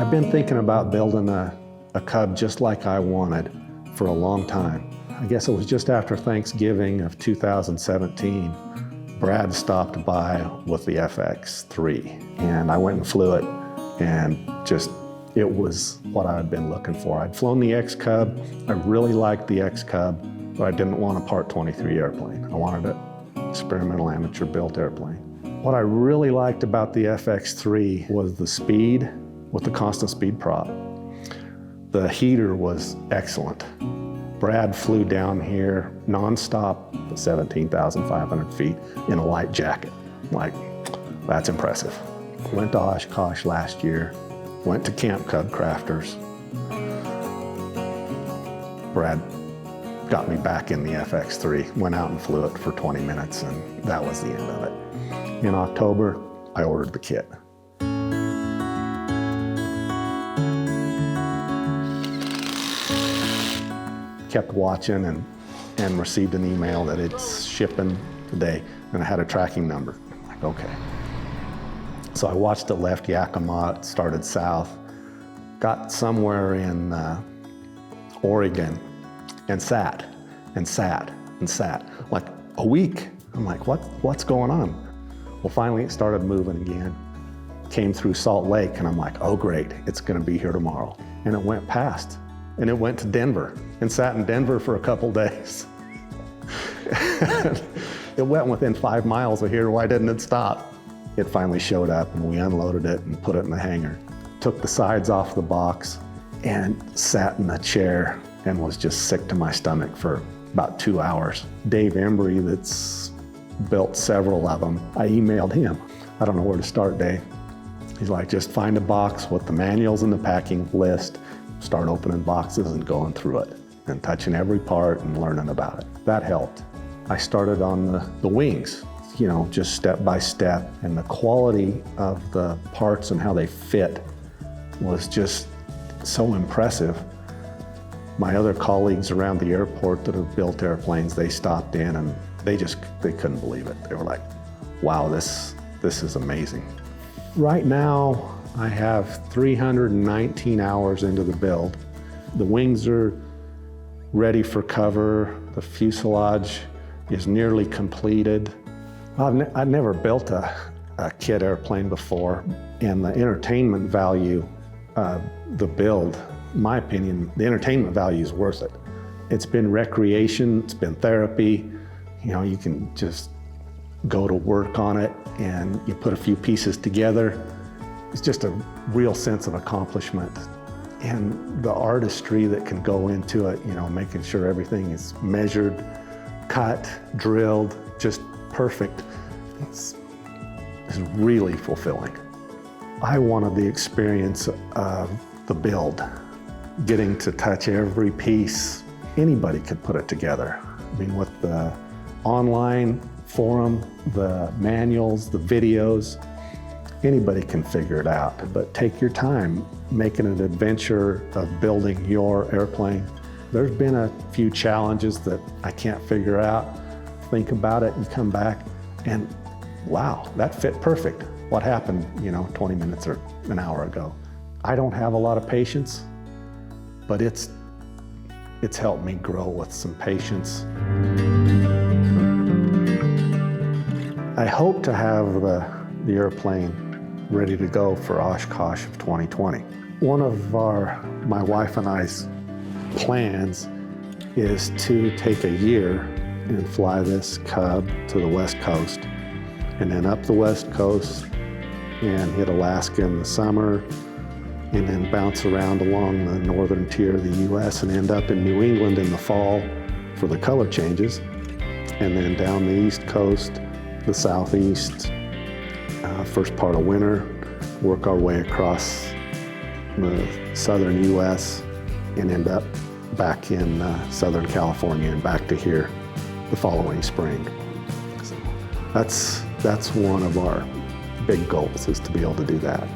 I've been thinking about building a Cub just like I wanted for a long time. I guess it was just after Thanksgiving of 2017, Brad stopped by with the FX-3, and I went and flew it, and it was what I had been looking for. I'd flown the X-Cub. I really liked the X-Cub, but I didn't want a Part 23 airplane. I wanted an experimental amateur built airplane. What I really liked about the FX-3 was the speed with the constant speed prop. The heater was excellent. Brad flew down here nonstop at 17,500 feet in a light jacket. Like, that's impressive. Went to Oshkosh last year, went to Camp CubCrafters. Brad got me back in the FX-3, went out and flew it for 20 minutes, and that was the end of it. In October, I ordered the kit. Kept watching and received an email that it's shipping today, and I had a tracking number. I'm like, okay. So I watched it left Yakima, started south, got somewhere in Oregon, and sat like a week. I'm like, what's going on? Well, finally it started moving again. Came through Salt Lake, and I'm like, oh great, it's gonna be here tomorrow. And it went past, and it went to Denver, and sat in Denver for a couple days. It went within 5 miles of here. Why didn't it stop? It finally showed up, and we unloaded it and put it in the hangar. Took the sides off the box and sat in a chair and was just sick to my stomach for about 2 hours. Dave Embry, that's built several of them, I emailed him. I don't know where to start, Dave. He's like, just find a box with the manuals and the packing list, start opening boxes and going through it and touching every part and learning about it. That helped. I started on the wings, just step by step, and the quality of the parts and how they fit was just so impressive. My other colleagues around the airport that have built airplanes, they stopped in and they couldn't believe it. They were like, wow, this is amazing. Right now, I have 319 hours into the build. The wings are ready for cover. The fuselage is nearly completed. I've never built a kit airplane before, and the entertainment value of the build, in my opinion, the entertainment value is worth it. It's been recreation, it's been therapy. You can just go to work on it and you put a few pieces together. It's just a real sense of accomplishment. And the artistry that can go into it, making sure everything is measured, cut, drilled, just perfect. It's really fulfilling. I wanted the experience of the build, getting to touch every piece. Anybody could put it together. I mean, with the online forum, the manuals, the videos, anybody can figure it out. But take your time making an adventure of building your airplane. There's been a few challenges that I can't figure out. Think about it and come back and wow, that fit perfect. What happened, 20 minutes or an hour ago? I don't have a lot of patience, but it's helped me grow with some patience. I hope to have the airplane ready to go for Oshkosh of 2020. One of my wife and I's plans is to take a year and fly this Cub to the West Coast, and then up the West Coast and hit Alaska in the summer, and then bounce around along the northern tier of the US and end up in New England in the fall for the color changes, and then down the East Coast, the Southeast, first part of winter, work our way across the southern US and end up back in Southern California and back to here the following spring. So that's one of our big goals, is to be able to do that.